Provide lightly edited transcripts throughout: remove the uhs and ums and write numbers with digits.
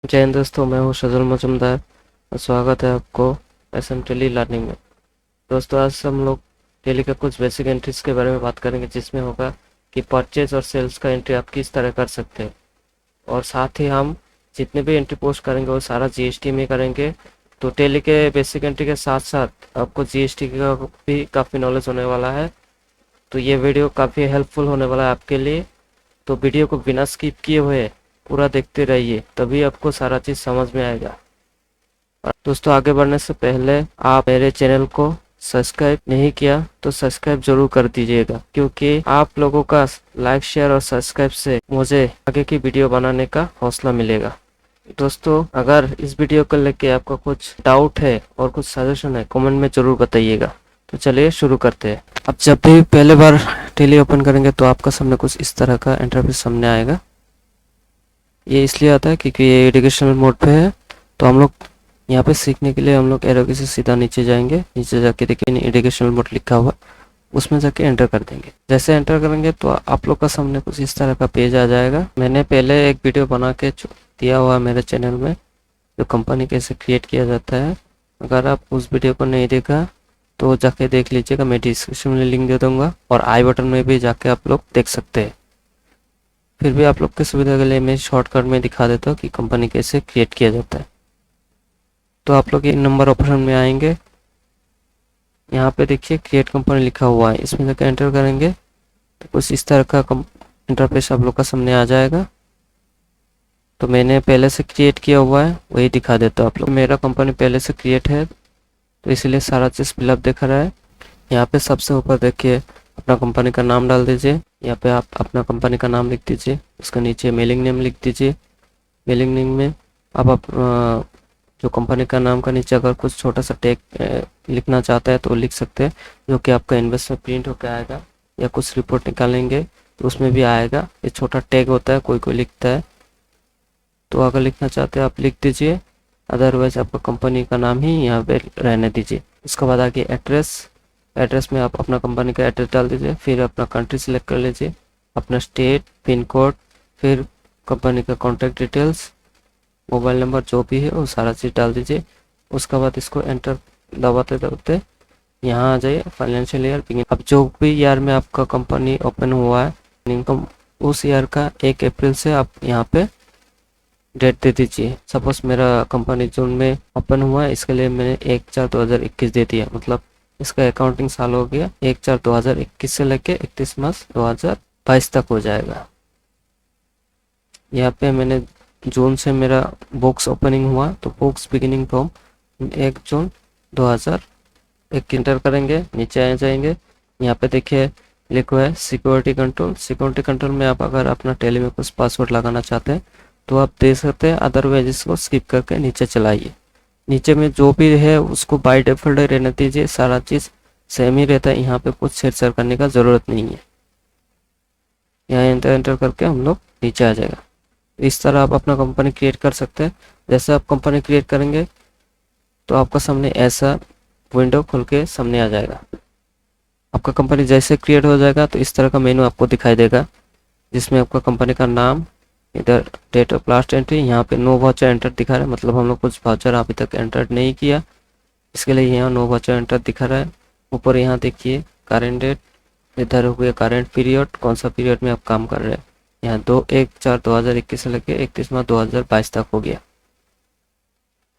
जय हिंद दोस्तों, मैं हूँ शजल मजुमदार और स्वागत है आपको एसएम टेली लर्निंग में। दोस्तों, आज हम लोग टेली के कुछ बेसिक एंट्रीज के बारे में बात करेंगे, जिसमें होगा कि परचेज और सेल्स का एंट्री आप किस तरह कर सकते हैं। और साथ ही हम जितने भी एंट्री पोस्ट करेंगे वो सारा जीएसटी में करेंगे। तो टेली के बेसिक एंट्री के साथ साथ आपको जीएसटी का भी काफ़ी नॉलेज होने वाला है। तो ये वीडियो काफ़ी हेल्पफुल होने वाला है आपके लिए। तो वीडियो को बिना स्किप किए हुए पूरा देखते रहिए, तभी आपको सारा चीज़ समझ में आएगा। और दोस्तों, आगे बढ़ने से पहले आप मेरे चैनल को सब्सक्राइब नहीं किया तो सब्सक्राइब जरूर कर दीजिएगा, क्योंकि आप लोगों का लाइक, शेयर और सब्सक्राइब से मुझे आगे की वीडियो बनाने का हौसला मिलेगा। दोस्तों, अगर इस वीडियो को लेके आपका कुछ डाउट है और कुछ सजेशन है, कमेंट में जरूर बताइएगा। तो चलिए शुरू करते हैं। अब जब भी पहले बार टेली ओपन करेंगे तो आपका सामने कुछ इस तरह का इंटरफेस सामने आएगा। ये इसलिए आता है क्योंकि ये एजुकेशनल मोड पे है। तो हम लोग यहाँ पे सीखने के लिए हम लोग एरो की से सीधा नीचे जाएंगे। नीचे जाके देखिए एजुकेशनल मोड लिखा हुआ, उसमें जाके एंटर कर देंगे। जैसे एंटर करेंगे तो आप लोग का सामने कुछ इस तरह का पेज आ जाएगा। मैंने पहले एक वीडियो बना के दिया हुआ है मेरे चैनल में, जो कंपनी कैसे क्रिएट किया जाता है। अगर आप उस वीडियो को नहीं देखा तो जाके देख लीजिएगा, मैं डिस्क्रिप्शन में लिंक दे दूंगा और आई बटन में भी जाके आप लोग देख सकते हैं। फिर भी आप लोग की सुविधा के लिए मैं शॉर्टकट में दिखा देता हूँ कि कंपनी कैसे क्रिएट किया जाता है। तो आप लोग ये नंबर ऑप्शन में आएंगे, यहाँ पे देखिए क्रिएट कंपनी लिखा हुआ है, इसमें जाकर एंटर करेंगे तो कुछ इस तरह का इंटरफेस आप लोग का सामने आ जाएगा। तो मैंने पहले से क्रिएट किया हुआ है, वही दिखा देता हूँ आप लोग। मेरा कंपनी पहले से क्रिएट है तो इसलिए सारा चीज़ फिलअप दिख रहा है। यहाँ पे सबसे ऊपर देखिए अपना कंपनी का नाम डाल दीजिए। यहाँ पे आप अपना कंपनी का नाम लिख दीजिए, उसके नीचे मेलिंग नेम लिख दीजिए। मेलिंग नेम में आप जो कंपनी का नाम का नीचे अगर कुछ छोटा सा टैग लिखना चाहते हैं तो लिख सकते हैं, जो कि आपका इनवॉइस में प्रिंट होकर आएगा, या कुछ रिपोर्ट निकालेंगे तो उसमें भी आएगा। ये छोटा टैग होता है, कोई कोई लिखता है, तो अगर लिखना चाहते हैं आप लिख दीजिए, अदरवाइज आपका कंपनी का नाम ही यहाँ पे रहने दीजिए। उसके बाद आगे एड्रेस। एड्रेस में आप अपना कंपनी का एड्रेस डाल दीजिए, फिर अपना कंट्री सिलेक्ट कर लीजिए, अपना स्टेट, पिन कोड, फिर कंपनी का कॉन्टैक्ट डिटेल्स, मोबाइल नंबर जो भी है वो सारा चीज़ डाल दीजिए। उसके बाद इसको एंटर दबाते दबाते यहाँ आ जाइए फाइनेंशियल ईयर बिगिन। अब जो भी ईयर में आपका कंपनी ओपन हुआ है, इनकम उस ईयर का 1 अप्रैल से आप यहाँ पे डेट दे दीजिए। सपोज मेरा कंपनी जून में ओपन हुआ है, इसके लिए मैंने 1/4/2021 दे दिया, मतलब इसका अकाउंटिंग साल हो गया 1/4/2021 से लेके 31 मार्च 2022 तक हो जाएगा। यहाँ पे मैंने जून से मेरा बुक्स ओपनिंग हुआ, तो books beginning from 1 June 2021 inter करेंगे। नीचे आ जाएंगे, यहाँ पे देखिए लिखा है सिक्योरिटी कंट्रोल। सिक्योरिटी कंट्रोल में आप अगर अपना टेली में कुछ पासवर्ड लगाना चाहते हैं तो आप दे सकते हैं, अदरवाइज इसको स्किप करके नीचे चलाइए। नीचे में जो भी है उसको बाय डिफॉल्ट रहने दीजिए, सारा चीज़ सेम ही रहता है, यहाँ पे कुछ छेड़छाड़ करने का ज़रूरत नहीं है। यहाँ एंटर करके हम लोग नीचे आ जाएगा। इस तरह आप अपना कंपनी क्रिएट कर सकते हैं। जैसे आप कंपनी क्रिएट करेंगे तो आपका सामने ऐसा विंडो खुल के सामने आ जाएगा। आपका कंपनी जैसे क्रिएट हो जाएगा तो इस तरह का मेनू आपको दिखाई देगा, जिसमें आपका कंपनी का नाम, इधर डेट ऑफ लास्ट एंट्री, यहाँ पे नो वाउचर एंटर दिखा रहा है, मतलब हम लोग कुछ वाउचर अभी तक एंटर नहीं किया, इसके लिए यहाँ नो वाउचर एंटर दिखा रहा है। ऊपर यहाँ देखिए करेंट डेट, इधर हो गया करेंट पीरियड, कौन सा पीरियड में आप काम कर रहे हैं। यहाँ 1/4/2021 से लेके 31 मार्च 2022 तक हो गया।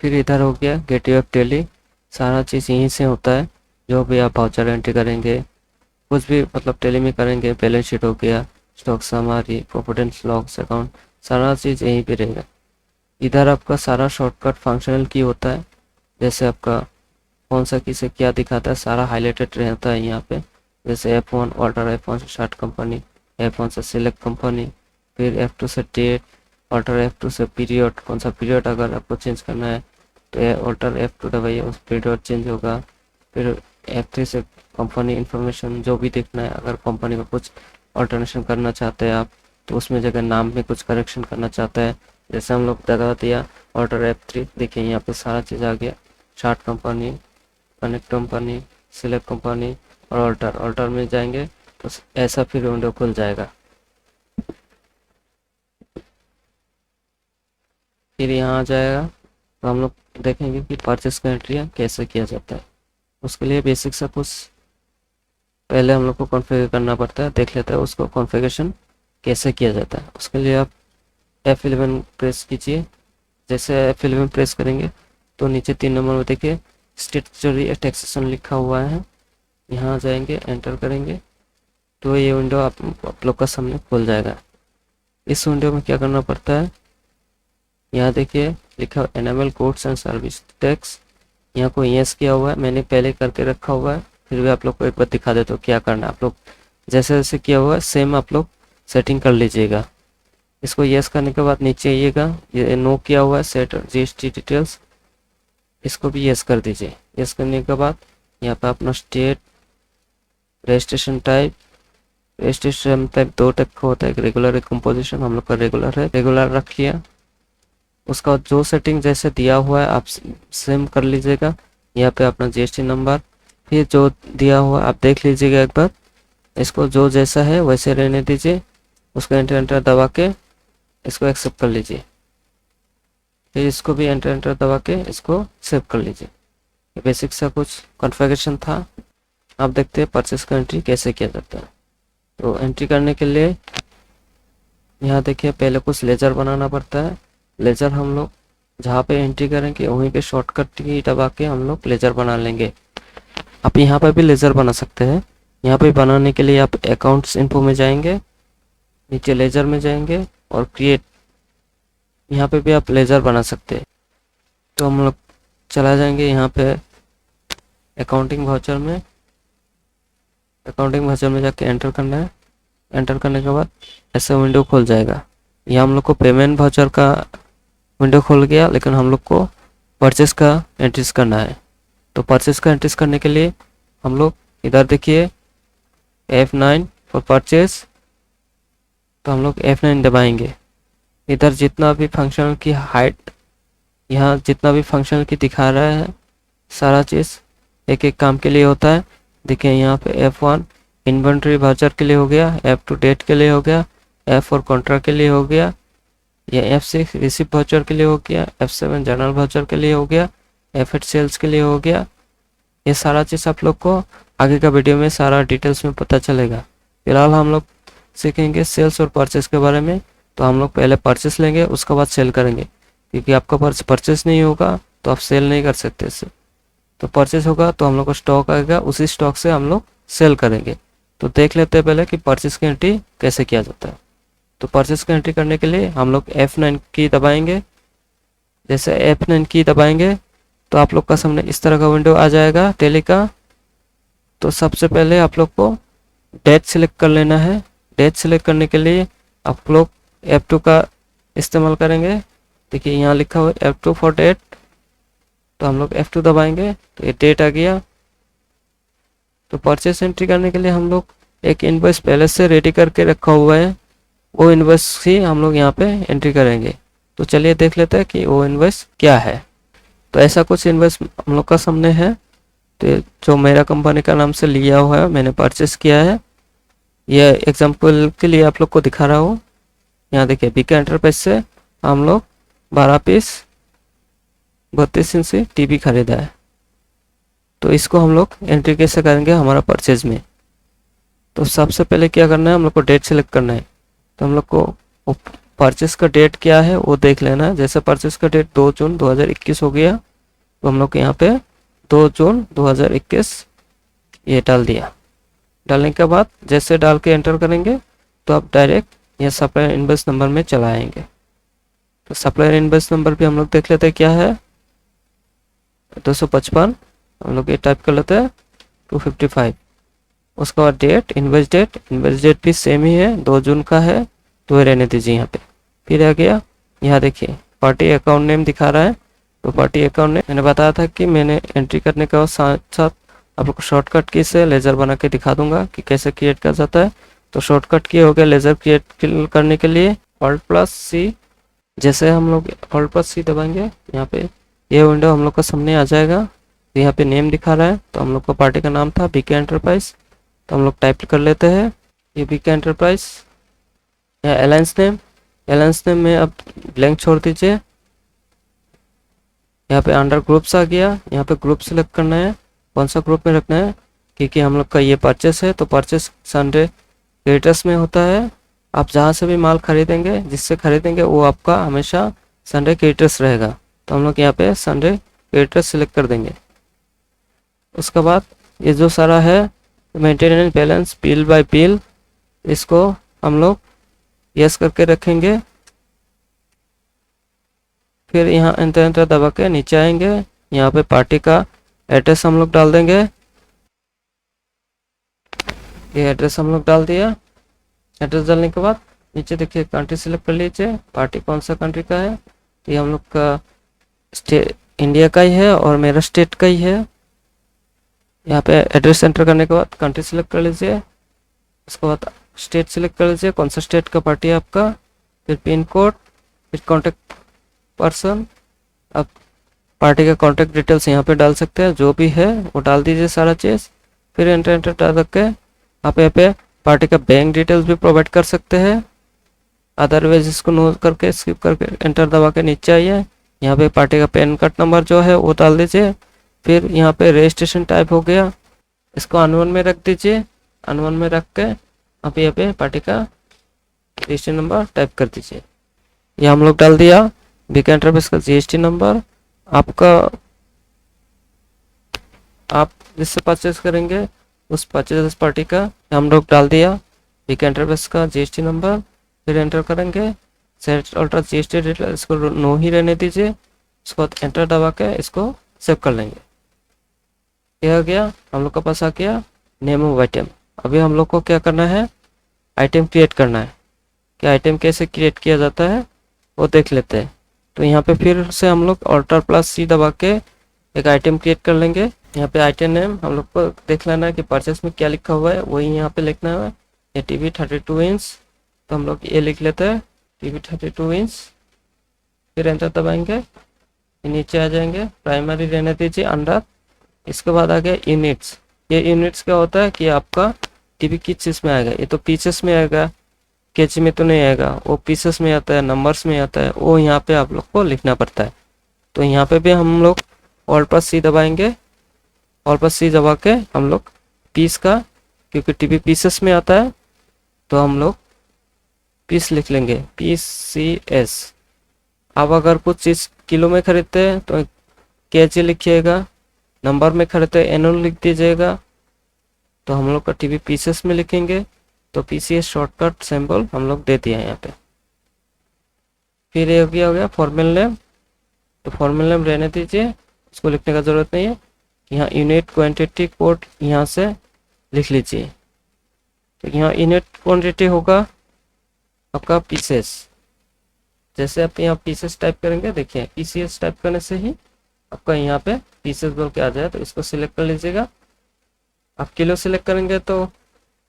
फिर इधर हो गया गेटवे ऑफ टेली, सारा चीज़ यहीं से होता है। जो भी आप वाउचर एंट्री करेंगे, कुछ भी मतलब टेली में करेंगे, बैलेंस शीट हो गया, stock summary, profit and loss account, सारा चीज़ यहीं पे रहेगा। इधर आपका सारा शॉर्टकट फंक्शनल की होता है, जैसे आपका कौन सा की से क्या दिखाता है सारा हाईलाइटेड रहता है यहाँ पे। जैसे F1 ऑल्टर, F1 से स्टार्ट कंपनी, F1 से सिलेक्ट कंपनी, फिर F2 से डेट, ऑल्टर F2 से पीरियड, कौन सा पीरियड अगर आपको चेंज करना है तो ऑल्टर F2 दबाइए, उस पीरियड चेंज होगा। फिर F3 से कंपनी इन्फॉर्मेशन जो भी देखना है, अगर कंपनी का कुछ ऑल्टरनेशन करना चाहते हैं आप, तो उसमें जगह नाम में कुछ करेक्शन करना चाहते हैं, जैसे हम लोग दबा दिया ऑल्टर F3, देखिए यहाँ पे सारा चीज़ आ गया। Start company, connect company, select company और ऑल्टर। ऑल्टर में जाएंगे तो ऐसा फिर विंडो खुल जाएगा। फिर यहाँ आ जाएगा तो हम लोग देखेंगे कि परचेस का एंट्री कैसे किया जाता है। उसके लिए बेसिक सा कुछ पहले हम लोग को कॉन्फ़िगर करना पड़ता है, देख लेते हैं उसको कॉन्फ़िगरेशन कैसे किया जाता है। उसके लिए आप F11 प्रेस कीजिए। जैसे F11 प्रेस करेंगे तो नीचे 3 नंबर में देखिए स्टैट्यूटरी टैक्सेशन लिखा हुआ है, यहाँ जाएंगे, एंटर करेंगे तो ये विंडो आप लोग का सामने खुल जाएगा। इस विंडो में क्या करना पड़ता है, यहाँ देखिए लिखा enable goods and service tax, यहाँ को यस किया हुआ है, मैंने पहले करके रखा हुआ है, फिर भी आप लोग को एक बार दिखा देता हूँ क्या करना है। आप लोग जैसे जैसे किया हुआ है सेम आप लोग सेटिंग कर लीजिएगा। इसको यस करने के बाद नीचे आइएगा, ये नो किया हुआ है सेट जीएसटी डिटेल्स, इसको भी यस कर दीजिए। यस करने के बाद यहाँ पे अपना state, registration type, registration type 2 type का होता है, एक रेगुलर एक कंपोजिशन, हम लोग का रेगुलर है, रेगुलर रख लिया। उसका जो सेटिंग जैसे दिया हुआ है आप सेम कर लीजिएगा। यहाँ पे अपना जीएसटी नंबर, फिर जो दिया हुआ आप देख लीजिएगा एक बार, इसको जो जैसा है वैसे रहने दीजिए। उसको एंटर एंटर दबा के इसको एक्सेप्ट कर लीजिए, फिर इसको भी एंटर एंटर दबा के इसको सेव कर लीजिए। बेसिक सा कुछ कॉन्फ़िगरेशन था। आप देखते हैं परचेस का एंट्री कैसे किया जाता है। तो एंट्री करने के लिए यहाँ देखिए पहले कुछ लेजर बनाना पड़ता है। लेजर हम लोग जहाँ पे एंट्री करेंगे वहीं पे शॉर्टकट की दबा के हम लोग लेजर बना लेंगे। आप यहाँ पर भी लेजर बना सकते हैं। यहाँ पे बनाने के लिए आप अकाउंट्स इन्फो में जाएंगे, नीचे लेजर में जाएंगे और क्रिएट, यहाँ पे भी आप लेजर बना सकते हैं। तो हम लोग चला जाएंगे यहाँ पे अकाउंटिंग वाउचर में, अकाउंटिंग वाउचर में जाके एंटर करना है। एंटर करने के बाद ऐसा विंडो खुल जाएगा। यहाँ हम लोग को पेमेंट वाउचर का विंडो खुल गया, लेकिन हम लोग को परचेस का एंट्रीज करना है। तो परचेस का एंट्रीज करने के लिए हम लोग इधर देखिए F9 फॉर परचेस, तो हम लोग F9 दबाएंगे। इधर जितना भी फंक्शनल की हाइट, यहाँ जितना भी फंक्शनल की दिखा रहा है सारा चीज़ एक एक काम के लिए होता है। देखिए यहाँ पे F1 इन्वेंट्री वाउचर के लिए हो गया, F2 डेट के लिए हो गया, F4 कॉन्ट्रैक्ट के लिए हो गया, ये F6 रिसिप्ट वाउचर के लिए हो गया, F7 जनरल वाउचर के लिए हो गया, F8 सेल्स के लिए हो गया। ये सारा चीज़ आप लोग को आगे का वीडियो में सारा डिटेल्स में पता चलेगा। फिलहाल हम लोग सीखेंगे सेल्स और परचेस के बारे में। तो हम लोग पहले परचेस लेंगे, उसके बाद सेल करेंगे, क्योंकि आपका परचेस नहीं होगा तो आप सेल नहीं कर सकते इससे। तो परचेस होगा तो हम लोग को स्टॉक आएगा, उसी स्टॉक से हम लोग सेल करेंगे। तो देख लेते हैं पहले कि परचेस की एंट्री कैसे किया जाता है। तो परचेस की एंट्री करने के लिए हम लोग F9 की दबाएंगे। जैसे F9 की दबाएंगे तो आप लोग का सामने इस तरह का विंडो आ जाएगा टैली का। तो सबसे पहले आप लोग को डेट सिलेक्ट कर लेना है। डेट सिलेक्ट करने के लिए आप लोग F2 का इस्तेमाल करेंगे। देखिए यहाँ लिखा हुआ है F2 फॉर डेट, तो हम लोग F2 दबाएंगे तो ये डेट आ गया। तो परचेस एंट्री करने के लिए हम लोग एक इनवॉइस पहले से रेडी करके रखा हुआ है, वो इनवॉइस ही हम लोग यहाँ पे एंट्री करेंगे। तो चलिए देख लेते हैं कि वो इनवॉइस क्या है। तो ऐसा कुछ इनवॉइस हम लोग का सामने है। तो जो मेरा कंपनी का नाम से लिया हुआ है, मैंने परचेस किया है, यह एग्जाम्पल के लिए आप लोग को दिखा रहा हूँ। यहाँ देखिए बीके एंटरप्राइज से हम लोग 12 पीस 32 इंची टीवी खरीदा है। तो इसको हम लोग एंट्री कैसे करेंगे हमारा परचेज में। तो सबसे पहले क्या करना है, हम लोग को डेट सेलेक्ट करना है। तो हम लोग को परचेस का डेट क्या है वो देख लेना है। जैसे परचेस का डेट 2 जून 2021 हो गया, तो हम लोग यहाँ पे 2 जून 2021 ये डाल दिया। डालने के बाद जैसे डाल के एंटर करेंगे तो आप डायरेक्ट यह सप्लायर इनवॉइस नंबर में चला आएंगे। तो सप्लायर इनवॉइस नंबर भी हम लोग देख लेते हैं क्या है, 255, हम लोग ये टाइप कर लेते हैं 255। उसके बाद डेट, इनवॉइस डेट भी सेम ही है, 2 जून का है, तो ये रहने दीजिए यहाँ पे। फिर आ गया यहाँ देखिए पार्टी अकाउंट नेम दिखा रहा है। तो पार्टी अकाउंट नेम मैंने बताया था कि मैंने एंट्री करने के बाद साथ साथ आप लोग को शॉर्टकट की से लेजर बना के दिखा दूंगा कि कैसे क्रिएट कर जाता है। तो शॉर्टकट की हो गया लेजर क्रिएट करने के लिए Alt+C। जैसे हम लोग Alt+C दबाएंगे यहाँ पे ये विंडो हम लोग का सामने आ जाएगा। यहाँ पे नेम दिखा रहा है, तो हम लोग का पार्टी का नाम था बीके एंटरप्राइज। तो हम लोग टाइप कर लेते हैं ये बीके एंटरप्राइज। या अलायंस नेम में आप ब्लैंक छोड़ दीजिए। यहाँ पे अंडर ग्रुप्स आ गया, यहाँ पे ग्रुप सिलेक्ट करना है, कौन सा ग्रुप में रखना है, क्योंकि हम लोग का ये परचेस है तो परचेस संडे क्रेडिटर्स में होता है। आप जहाँ से भी माल खरीदेंगे, जिससे खरीदेंगे, वो आपका हमेशा संडे क्रेडिटर्स रहेगा। तो हम लोग यहाँ पे संडे क्रेडिटर्स सिलेक्ट कर देंगे। उसके बाद ये जो सारा है मेंटेनेंस बैलेंस पील बाय पील, इसको हम लोग यस करके रखेंगे। फिर यहाँ एंटर एंटर दबा के नीचे आएंगे, यहाँ पे पार्टी का एड्रेस हम लोग डाल देंगे। ये एड्रेस हम लोग डाल दिया। एड्रेस डालने के बाद नीचे देखिए कंट्री सिलेक्ट कर लीजिए, पार्टी कौन सा कंट्री का है। तो ये हम लोग का स्टेट इंडिया का ही है और मेरा स्टेट का ही है। यहाँ पे एड्रेस एंटर करने के बाद कंट्री सिलेक्ट कर लीजिए, उसके बाद स्टेट सिलेक्ट कर लीजिए, कौन सा स्टेट का पार्टी है आपका, फिर पिन कोड, फिर कॉन्टेक्ट पर्सन। अब पार्टी का कॉन्टेक्ट डिटेल्स यहाँ पे डाल सकते हैं, जो भी है वो डाल दीजिए सारा चीज़। फिर एंटर एंटर डाल के आप यहाँ पे पार्टी का बैंक डिटेल्स भी प्रोवाइड कर सकते हैं। अदरवाइज इसको नोट करके स्किप करके एंटर दबा के नीचे आइए, यहाँ पे पार्टी का पैन कार्ड नंबर जो है वो डाल दीजिए। फिर यहाँ पे रजिस्ट्रेशन टाइप हो गया, इसको अनवन में रख दीजिए। अनवन में रख के आप यहाँ पे पार्टी का रजिस्ट्रेशन नंबर टाइप कर दीजिए। ये हम लोग डाल दिया। बिक एंटरप्राइज का जीएसटी नंबर आपका, आप जिससे परचेज करेंगे उस परचेज पार्टी का हम लोग डाल दिया। बिक एंटरप्राइज का जीएसटी नंबर, फिर एंटर करेंगे। सेट अल्ट्रा जीएसटी डिटेल इसको नो ही रहने दीजिए, उसके बाद एंटर दबा के इसको सेव कर लेंगे। ये आ गया, हम लोग का पास आ गया नेम ऑफ आइटम। अभी हम लोग को क्या करना है, आइटम क्रिएट करना है। कि आइटम कैसे क्रिएट किया जाता है वो देख लेते हैं। तो यहाँ पे फिर से हम लोग Alt+C दबा के एक आइटम क्रिएट कर लेंगे। यहाँ पे आइटम नेम हम लोग को देख लेना है कि परचेस में क्या लिखा हुआ है, वही यहाँ पे लिखना है। ये टीवी 32 इंच, तो हम लोग ये लिख लेते हैं टीवी 32 इंच। फिर एंटर दबाएंगे, नीचे आ जाएंगे, प्राइमरी रहने दीजिए अंडर। इसके बाद आ गया यूनिट्स। ये यूनिट्स क्या होता है कि आपका टीवी किस चीज़ में आएगा, ये तो पीसेस में आएगा, केजी में तो नहीं आएगा, वो पीसेस में आता है, नंबर्स में आता है, वो यहाँ पे आप लोग को लिखना पड़ता है। तो यहाँ पे भी हम लोग Alt+C दबाएंगे। Alt+C दबा के हम लोग पीस का, क्योंकि टीवी पीसेस में आता है तो हम लोग पीस लिख लेंगे, PCS। आप अगर कुछ चीज़ किलो में खरीदते हैं तो केजी लिखिएगा, नंबर में खरीदते हैं एनओ लिख दीजिएगा। तो हम लोग का टीवी पीसेस में लिखेंगे, तो PCS शॉर्टकट सिंबल हम लोग दे दिया यहाँ पे। फिर ये हो गया फॉर्मल नेम, तो फॉर्मल नेम रहने दीजिए, उसको लिखने का ज़रूरत नहीं है। यहाँ यूनिट क्वांटिटी कोड यहाँ से लिख लीजिए। तो यहाँ यूनिट क्वांटिटी होगा आपका पीसेस। जैसे आप यहाँ पीसेस टाइप करेंगे, देखिए PCS टाइप करने से ही आपका यहाँ पे पीसेस बोल के आ जाए। तो इसको सिलेक्ट कर लीजिएगा। आप किलो सिलेक्ट करेंगे तो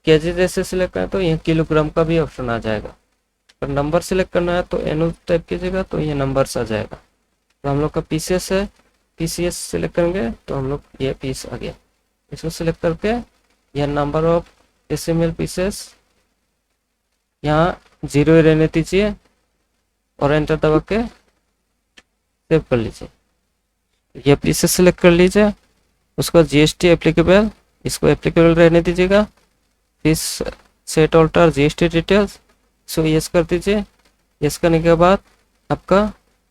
केजी जैसे सिलेक्ट करें तो यहाँ किलोग्राम का भी ऑप्शन आ जाएगा। और नंबर सिलेक्ट करना है तो एनओ टाइप कीजिएगा, तो ये नंबर्स आ जाएगा। तो हम लोग का PCS है, PCS सिलेक्ट करेंगे तो हम लोग ये पीस आ गया। इसको सिलेक्ट करके यह नंबर ऑफ डेसिमल पीसेस यहाँ 0 रहने दीजिए और एंटर दबा के सेव कर लीजिए। ये पीसेस सिलेक्ट कर लीजिए, उसका GST एप्लीकेबल, इसको एप्लीकेबल रहने दीजिएगा। फिर सेट ऑल्टर GST डिटेल्स, इसको यस कर दीजिए। यस करने के बाद आपका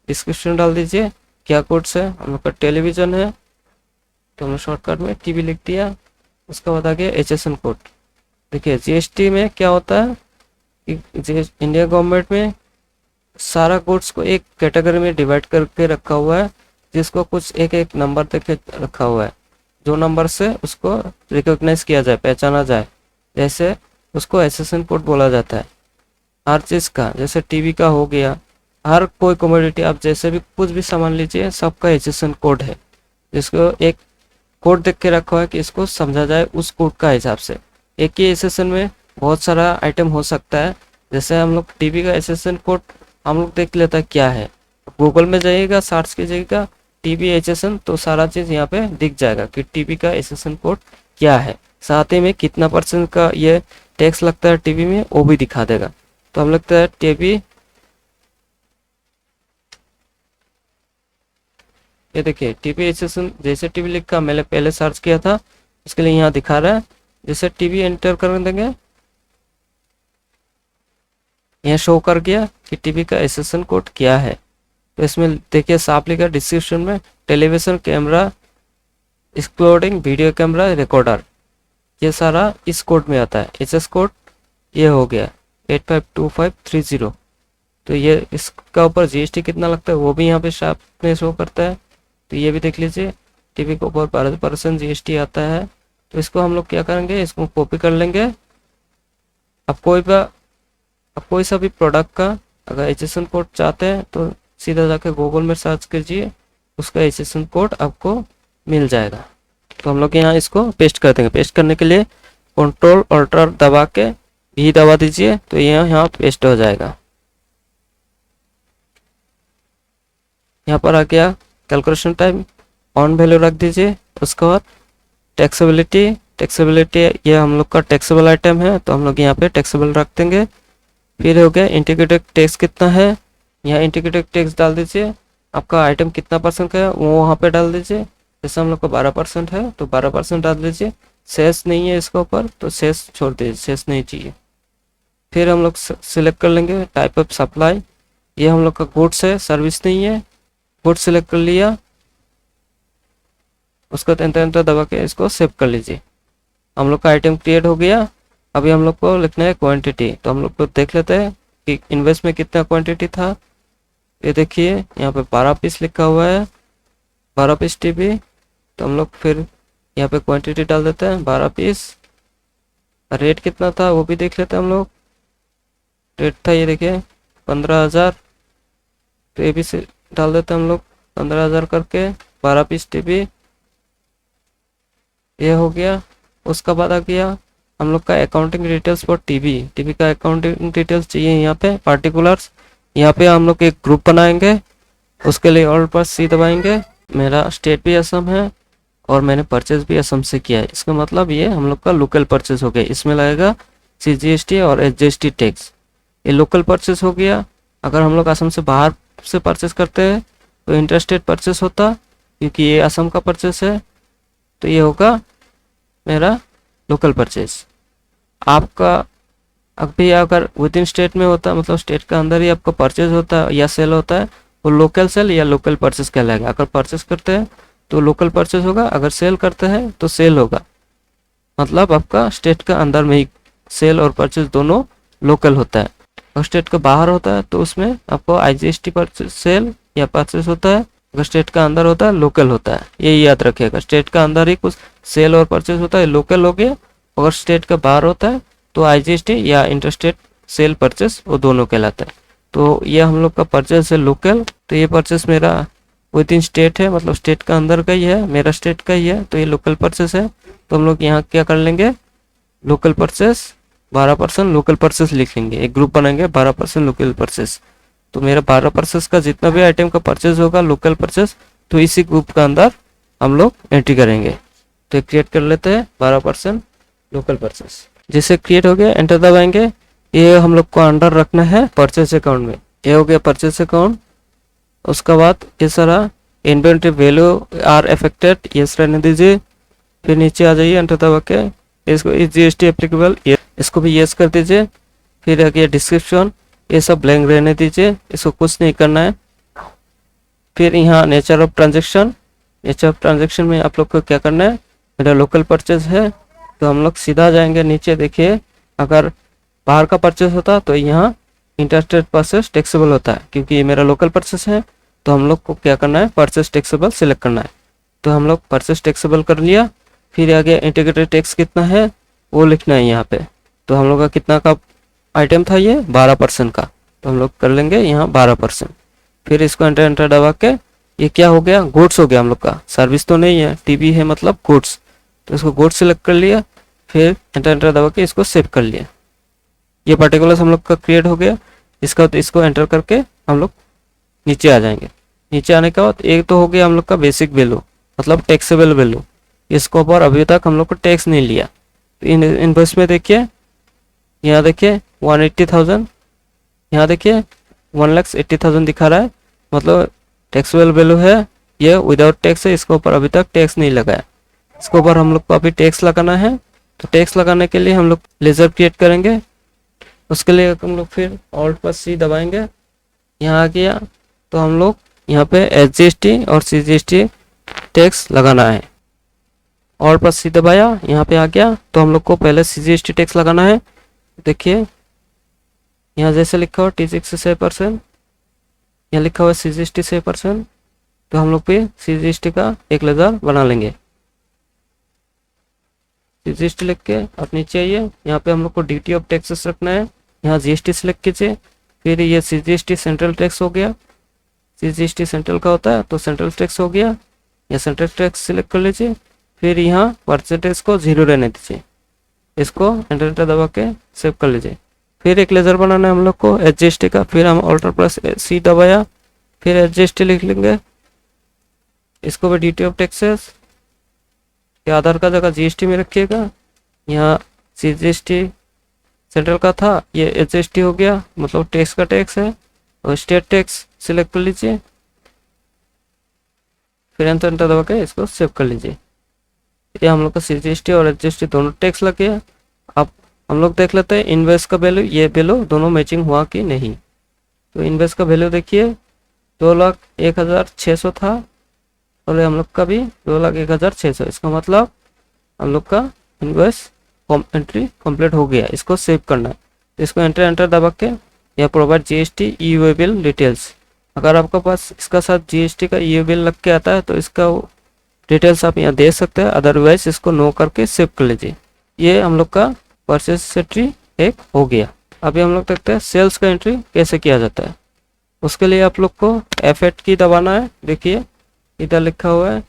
डिस्क्रिप्शन डाल दीजिए, क्या कोड्स है। हम लोग का टेलीविज़न है तो हमने शॉर्टकट में टीवी लिख दिया। उसके बाद आ गया HSN कोड। देखिए GST में क्या होता है कि इंडिया गवर्नमेंट में सारा कोड्स को एक कैटेगरी में डिवाइड करके रखा हुआ है, जिसको कुछ एक एक नंबर तक रखा हुआ है, जो नंबर से उसको रिकॉग्नाइज किया जाए, पहचाना जाए, जैसे उसको HSN कोड बोला जाता है। हर चीज़ का, जैसे टीवी का हो गया, हर कोई कमोडिटी आप जैसे भी कुछ भी सामान लीजिए, सबका HSN कोड है, जिसको एक कोड देख के रखा है कि इसको समझा जाए उस कोड का हिसाब से। एक ही HSN में बहुत सारा आइटम हो सकता है। जैसे हम लोग टीवी का HSN कोड हम लोग देख लेता है क्या है, गूगल में जाइएगा, सर्च कीजिएगा टीवी HSN, तो सारा चीज़ यहाँ पे दिख जाएगा कि टीवी का HSN कोड क्या है। साथ ही में कितना % का ये टैक्स लगता है टीवी में, वो भी दिखा देगा। तो हम लगता है टीवी ये देखिए टीवी एसेसन, जैसे टीवी लिखा मैंने पहले सर्च किया था इसके लिए यहाँ दिखा रहा है। जैसे टीवी एंटर कर देंगे यहाँ शो कर गया कि टीवी का एसेसन कोड क्या है। तो इसमें देखिए साफ लिखा डिस्क्रिप्शन में television camera excluding video camera recorder, ये सारा इस कोड में आता है। एस एस कोड ये हो गया 852530। तो ये इसका ऊपर जीएसटी कितना लगता है वो भी यहाँ पे शार्प में शो करता है। तो ये भी देख लीजिए टीवी के ऊपर 12% जीएसटी आता है। तो इसको हम लोग क्या करेंगे, इसको कॉपी कर लेंगे। अब कोई सा भी प्रोडक्ट का अगर एचएसएन कोड चाहते हैं तो सीधा जाके गूगल में सर्च कीजिए, उसका एचएसएन कोड आपको मिल जाएगा। तो हम लोग यहाँ इसको पेस्ट कर देंगे। पेस्ट करने के लिए कंट्रोल अल्टर दबा के भी दबा दीजिए तो यहाँ पेस्ट हो जाएगा। यहाँ पर आ गया कैलकुलेशन टाइम, ऑन वैल्यू रख दीजिए। उसके बाद टैक्सेबिलिटी ये हम लोग का टैक्सेबल आइटम है तो हम लोग यहाँ पे टैक्सेबल रख देंगे। फिर हो गया इंटीग्रेटेड टैक्स कितना है, यहाँ इंटीग्रेटेड टैक्स डाल दीजिए। आपका आइटम कितना परसेंट का है वो वहाँ पे डाल दीजिए। जैसे हम लोग का 12% है तो 12% डाल दीजिए। सेस नहीं है इसके ऊपर तो सेस छोड़ दीजिए, सेस नहीं चाहिए। फिर हम लोग सिलेक्ट कर लेंगे टाइप ऑफ सप्लाई, ये हम लोग का गुड्स है सर्विस नहीं है। गुड्स सिलेक्ट कर लिया, उसको एंटर दबा के इसको सेव कर लीजिए। हम लोग का आइटम क्रिएट हो गया। अभी हम लोग को लिखना है क्वांटिटी, तो हम लोग को देख लेते हैं कि इन्वेस्ट में कितना क्वांटिटी था। ये देखिए यहाँ पे 12 पीस लिखा हुआ है, 12 पीस टीवी। तो हम लोग फिर यहाँ पे क्वांटिटी डाल देते हैं 12 पीस। रेट कितना था वो भी देख लेते हैं हम लोग। रेट था ये देखिए 15,000, तो ये भी से डाल देते हैं हम लोग 15,000 करके 12 पीस टीवी। ये हो गया। उसका बाद आ गया हम लोग का अकाउंटिंग डिटेल्स फॉर टीवी का अकाउंटिंग डिटेल्स चाहिए। यहाँ पे पार्टिकुलर्स, यहाँ पे हम लोग एक ग्रुप बनाएंगे। उसके लिए ऑल पर सी दबाएंगे। मेरा स्टेट भी असम है और मैंने परचेज भी असम से किया है, इसका मतलब ये हम लोग का लोकल परचेज हो गया। इसमें लगेगा CGST और SGST टैक्स, ये लोकल परचेज हो गया। अगर हम लोग असम से बाहर से परचेज करते हैं तो इंटरस्टेट परचेज होता, क्योंकि ये असम का परचेज है तो ये होगा मेरा लोकल परचेज। आपका अभी अगर विद इन स्टेट में होता, मतलब स्टेट के अंदर ही आपका परचेज होता है या सेल होता है, वो लोकल सेल या लोकल परचेज कहलाएगा। अगर परचेज करते हैं तो लोकल परचेज होगा, अगर सेल करते हैं तो सेल होगा। मतलब आपका स्टेट के अंदर में ही सेल और परचेज दोनों लोकल होता है। अगर स्टेट के बाहर होता है तो उसमें आपको IGST परचेज सेल या परचेज होता है। अगर स्टेट का अंदर होता है लोकल होता है, ये याद रखिएगा। स्टेट का अंदर ही कुछ सेल और परचेज होता है, लोकल हो गया। अगर स्टेट का बाहर होता है तो IGST या इंटरस्टेट सेल परचेज वो दोनों कहलाता है। तो ये हम लोग का परचेज है लोकल। तो ये परचेज मेरा विद इन स्टेट है, मतलब स्टेट का अंदर का ही है, मेरा स्टेट का ही है, तो ये लोकल परचेज है। तो हम लोग यहाँ क्या कर लेंगे, लोकल परचेज 12% लोकल परचेज लिख लेंगे। एक ग्रुप बनाएंगे 12% लोकल परचेज। तो मेरा 12% का जितना भी आइटम का परचेज होगा लोकल परचेज, तो इसी ग्रुप का अंदर हम लोग एंट्री करेंगे। तो क्रिएट कर लेते हैं 12% लोकल परचेज। जैसे क्रिएट हो गया एंटर दबाएंगे। ये हम लोग को अंडर रखना है परचेज अकाउंट में। ये हो गया परचेज अकाउंट। उसके बाद ये सारा inventory value are affected yes रहने दीजिए। फिर नीचे आ जाइए एंटर दबा के इसको GST एप्लीकेबल इसको भी यस कर दीजिए। फिर आ गया डिस्क्रिप्शन, ये सब ब्लैंक रहने दीजिए, इसको कुछ नहीं करना है। फिर यहाँ nature of transaction, nature of transaction में आप लोग को क्या करना है, मेरा लोकल परचेज है तो हम लोग सीधा जाएंगे नीचे। देखिए अगर बाहर का परचेज होता तो यहाँ इंटरस्टेट परचेज टैक्सेबल होता है, क्योंकि ये मेरा लोकल परचेज है तो हम लोग को क्या करना है, परचेज टैक्सेबल सिलेक्ट करना है। तो हम लोग परचेज टैक्सेबल कर लिया। फिर आगे इंटीग्रेटेड टैक्स कितना है वो लिखना है यहाँ पे। तो हम लोग का कितना का आइटम था, ये 12% का, तो हम लोग कर लेंगे यहाँ 12%। फिर इसको एंटर दबा के ये क्या हो गया, गुड्स हो गया हम लोग का, सर्विस तो नहीं है, टीवी है मतलब गुड्स। तो इसको गुड्स सिलेक्ट कर लिया। फिर एंटर दबा के इसको सेव कर लिया। ये पर्टिकुलर हम लोग का क्रिएट हो गया। इसका तो इसको एंटर करके हम लोग नीचे आ जाएंगे। नीचे आने के बाद एक तो हो गया हम लोग का बेसिक वैल्यू, मतलब टैक्सेबल वैल्यू। इसको पर अभी तक हम लोग को टैक्स नहीं लिया। तो इनवॉइस में देखिए, यहाँ देखिए 180,000, यहाँ देखिए 1,80,000 दिखा रहा है, मतलब टैक्सेबल वैल्यू है ये विदाउट टैक्स है, इसके ऊपर अभी तक टैक्स नहीं लगाया। इसके ऊपर हम लोग को अभी टैक्स लगाना है। तो टैक्स लगाने के लिए हम लोग लेजर क्रिएट करेंगे। उसके लिए हम लोग फिर Alt+C दबाएंगे। यहाँ आ गया तो हम लोग यहाँ पे SGST और CGST टैक्स लगाना है। Alt+C दबाया, यहाँ पे आ गया तो हम लोग को पहले CGST टैक्स लगाना है। देखिए यहाँ जैसे लिखा हुआ T6 से 6%, यहाँ लिखा हुआ CGST 6%, तो हम लोग पे CGST का एक लेजर बना लेंगे। CGST लिख के आप नीचे आइए, यहाँ पे हम लोग को ड्यूटी ऑफ टैक्सेस रखना है। यहाँ GST सेलेक्ट कीजिए, फिर ये CGST सेंट्रल टैक्स हो गया। CGST सेंट्रल का होता है तो सेंट्रल टैक्स हो गया, या सेंट्रल टैक्स सिलेक्ट कर लीजिए। फिर यहाँ परसेंटेज को 0 रहने दीजिए, इसको एंटर दबा के सेव कर लीजिए। फिर एक लेजर बनाना है हम लोग को SGST का, फिर हम Alt+C दबाया, फिर SGST लिख लेंगे। इसको भी ड्यूटी ऑफ टैक्सेस के आधार का जगह GST में रखिएगा। यहाँ CGST सेंट्रल का था, ये SGST हो गया, मतलब टैक्स का टैक्स है, और स्टेट टैक्स सिलेक्ट कर लीजिए। फिर एंटर दबा के इसको सेव कर लीजिए। ये हम लोग का CGST और SGST दोनों टैक्स लग गया। अब हम लोग देख लेते हैं इनवॉइस का वैल्यू, ये वैल्यू दोनों मैचिंग हुआ कि नहीं। तो इनवॉइस का वैल्यू देखिए 2,01,600 था, और हम लोग का भी 2,01,600। इसका मतलब हम लोग का इनवॉइस एंट्री कंप्लीट हो गया। इसको सेव करना है, तो इसको एंटर दबा के या provide GST EUA bill details, अगर आपके पास इसका साथ GST का EUA बिल लग के आता है तो इसका डिटेल्स आप यहाँ दे सकते हैं, अदरवाइज इसको नो करके सेव कर लीजिए। ये हम लोग का परचेस एंट्री एक हो गया। अभी हम लोग देखते हैं सेल्स का एंट्री कैसे किया जाता है। उसके लिए आप लोग को F8 की दबाना है। देखिए इधर लिखा हुआ है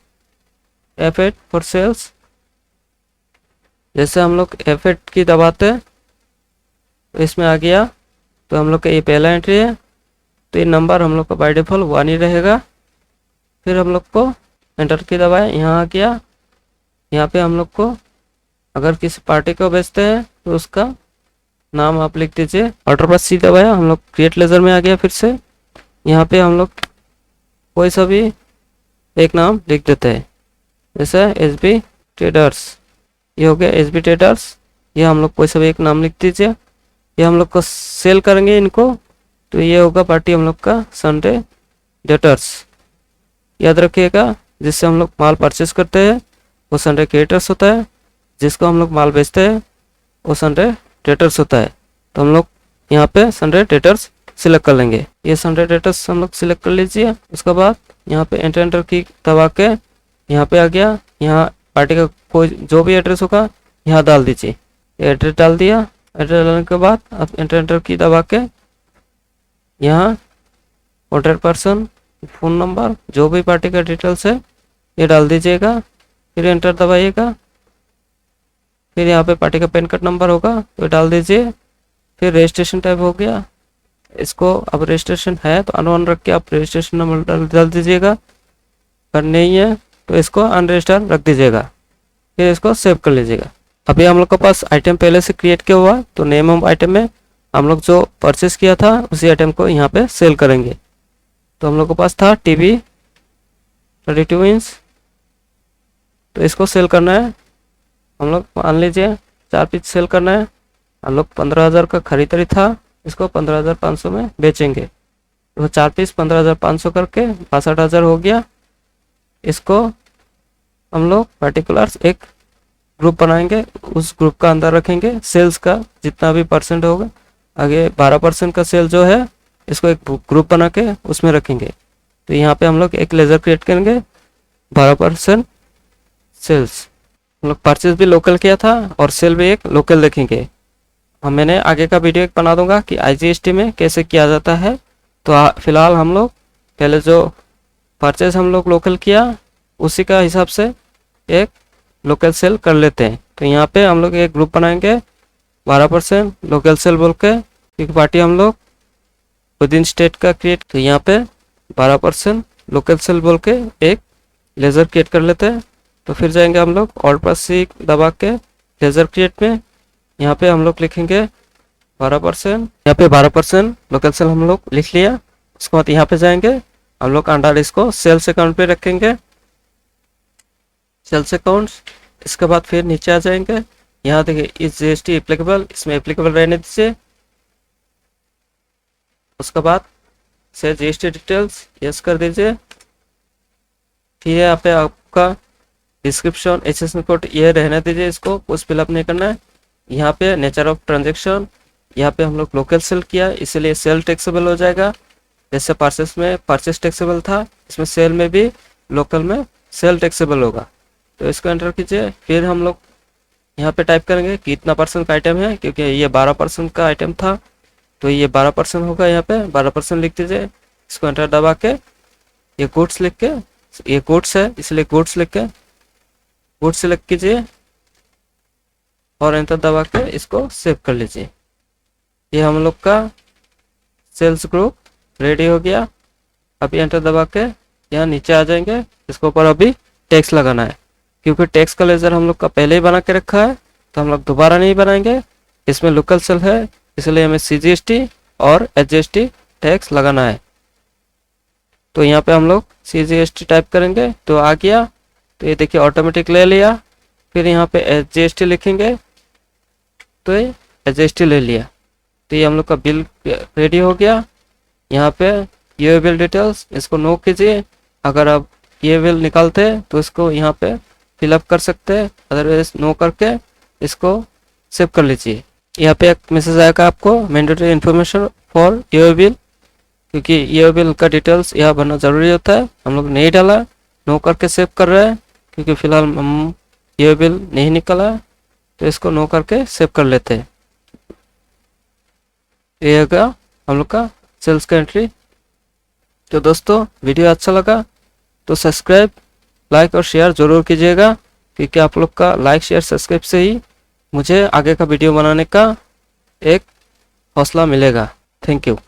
F8 फॉर सेल्स। जैसे हम लोग F8 की दबाते हैं तो इसमें आ गया, तो हम लोग का ये पहला एंट्री है, तो ये नंबर हम लोग का बाय डिफॉल्ट 1 ही रहेगा। फिर हम लोग को एंटर की दबाए, यहाँ आ गया। यहाँ पे हम लोग को अगर किसी पार्टी को बेचते हैं तो उसका नाम आप लिख दीजिए। Alt+C दबाया, हम लोग क्रिएट लेजर में आ गया। फिर से यहाँ पे हम लोग कोई सा भी एक नाम लिख देते हैं, जैसे SB ट्रेडर्स। ये हो गया SB ट्रेडर्स। ये हम लोग कोई सा भी एक नाम लिख दीजिए। ये हम लोग को सेल करेंगे इनको, तो ये होगा पार्टी हम लोग का संडे डेटर्स। याद रखिएगा, जिससे हम लोग माल परचेस करते हैं वो संडे क्रिएटर्स होता है, जिसको हम लोग माल बेचते हैं वो संडे डेटर्स होता है। तो हम लोग यहाँ पे संडे डेटर्स सिलेक्ट कर लेंगे। ये संडे डेटर्स हम लोग सिलेक्ट कर लीजिए। उसके बाद यहाँ पे एंटर की दबा के यहाँ पे आ गया। यहाँ पार्टी का कोई जो भी एड्रेस होगा यहाँ डाल दीजिए। एड्रेस डाल दिया। एड्रेस डालने के बाद आप एंटर की दबा के यहाँ कॉन्टैक्ट पर्सन, फ़ोन नंबर, जो भी पार्टी का डिटेल्स है ये डाल दीजिएगा। फिर एंटर दबाइएगा। फिर यहाँ पे पार्टी का पैन कार्ड नंबर होगा तो डाल दीजिए। फिर रजिस्ट्रेशन टाइप हो गया, इसको अब रजिस्ट्रेशन है तो अनवन रख के आप रजिस्ट्रेशन नंबर डाल दीजिएगा। अगर नहीं है तो इसको अनरजिस्टर रख दीजिएगा। फिर इसको सेव कर लीजिएगा। अभी हम लोग के पास आइटम पहले से क्रिएट किया हुआ, तो नेम ऑफ आइटम में हम लोग जो परचेस किया था उसी आइटम को यहाँ पे सेल करेंगे। तो हम लोग के पास था टीवी 32 इंच, तो इसको सेल करना है। हम लोग मान लीजिए 4 पीस सेल करना है। हम लोग 15,000 का खरीदारी था, इसको 15,500 में बेचेंगे। तो 4 पीस 15,500 करके 62,000 हो गया। इसको हम लोग पर्टिकुलर एक ग्रुप बनाएंगे, उस ग्रुप का अंदर रखेंगे। सेल्स का जितना भी परसेंट होगा, आगे 12% का सेल जो है इसको एक ग्रुप बना के उसमें रखेंगे। तो यहाँ पे हम लोग एक लेजर क्रिएट करेंगे 12% सेल्स। हम लोग परचेज भी लोकल किया था और सेल भी एक लोकल देखेंगे। हम मैंने आगे का वीडियो एक बना दूंगा कि IGST में कैसे किया जाता है। तो फिलहाल हम लोग पहले जो परचेज हम लोग लोकल किया उसी का हिसाब से एक लोकल सेल कर लेते हैं। तो यहाँ पे हम लोग एक ग्रुप बनाएंगे 12% लोकल सेल बोल के, एक पार्टी हम लोग विद इन स्टेट का क्रिएट। तो यहाँ पे 12% लोकल सेल बोल के एक लेजर क्रिएट कर लेते हैं। तो फिर जाएंगे हम लोग Alt+C दबा के लेजर क्रिएट में। यहाँ पे हम लोग लिखेंगे 12%। यहाँ पे 12% लोकल सेल हम लोग लिख लिया। उसके बाद यहाँ पे जाएंगे हम लोग अंडर इसको सेल्स अकाउंट पे रखेंगे, सेल्स अकाउंट। इसके बाद फिर नीचे आ जाएंगे, यहाँ देखिए इस जीएसटी एप्लीकेबल, इसमें एप्लीकेबल रहने दीजिए। उसके बाद से जीएसटी डिटेल्स यस कर दीजिए। फिर यहाँ पे आपका डिस्क्रिप्शन एसएसएन कोड ये रहने दीजिए, इसको कुछ फिलअप नहीं करना है। यहाँ पे नेचर ऑफ ट्रांजेक्शन, यहाँ पे हम लोग लोकल सेल किया इसलिए सेल टैक्सेबल हो जाएगा। जैसे परचेस में परचेस टैक्सेबल था, इसमें सेल में भी लोकल में सेल टैक्सेबल होगा। तो इसको एंटर कीजिए। फिर हम लोग यहाँ पे टाइप करेंगे कितना परसेंट का आइटम है, क्योंकि ये 12% का आइटम था तो ये 12% होगा। यहाँ पे 12% लिख दीजिए। इसको एंटर दबा के ये गुड्स लिख के, ये गुड्स है इसलिए गुड्स लिख के गुड्स सेलेक्ट कीजिए और एंटर दबा के इसको सेव कर लीजिए। ये हम लोग का सेल्स ग्रुप रेडी हो गया। अभी एंटर दबा के यहाँ नीचे आ जाएंगे। इसके ऊपर अभी टैक्स लगाना है, क्योंकि टैक्स का लेजर हम लोग का पहले ही बना के रखा है तो हम लोग दोबारा नहीं बनाएंगे। इसमें लोकल सेल है इसलिए हमें सीजीएसटी और एचजीएसटी टैक्स लगाना है। तो यहाँ पे हम लोग सीजीएसटी टाइप करेंगे तो आ गया। तो ये देखिए ऑटोमेटिक ले लिया। फिर यहाँ पे एचजीएसटी लिखेंगे तो ये एचजीएसटी ले लिया। तो ये हम लोग का बिल रेडी हो गया। यहाँ पे ये बिल डिटेल्स इसको नो कीजिए। अगर आप ये बिल निकालते तो इसको यहाँ पे फिलअप कर सकते हैं, अदरवाइज नो करके इसको सेव कर लीजिए। यहाँ पे एक मैसेज आएगा आपको मैंडेटरी इन्फॉर्मेशन फॉर ये बिल, क्योंकि ये बिल का डिटेल्स यहाँ भरना जरूरी होता है। हम लोग नहीं डाला, नो करके सेव कर रहे हैं क्योंकि फिलहाल हम ये बिल नहीं निकला है तो इसको नो करके सेव कर लेते हैं। ये होगा हम लोग का सेल्स का एंट्री। तो दोस्तों वीडियो अच्छा लगा तो सब्सक्राइब, लाइक और शेयर जरूर कीजिएगा, क्योंकि आप लोग का लाइक शेयर सब्सक्राइब से ही मुझे आगे का वीडियो बनाने का एक हौसला मिलेगा। Thank you.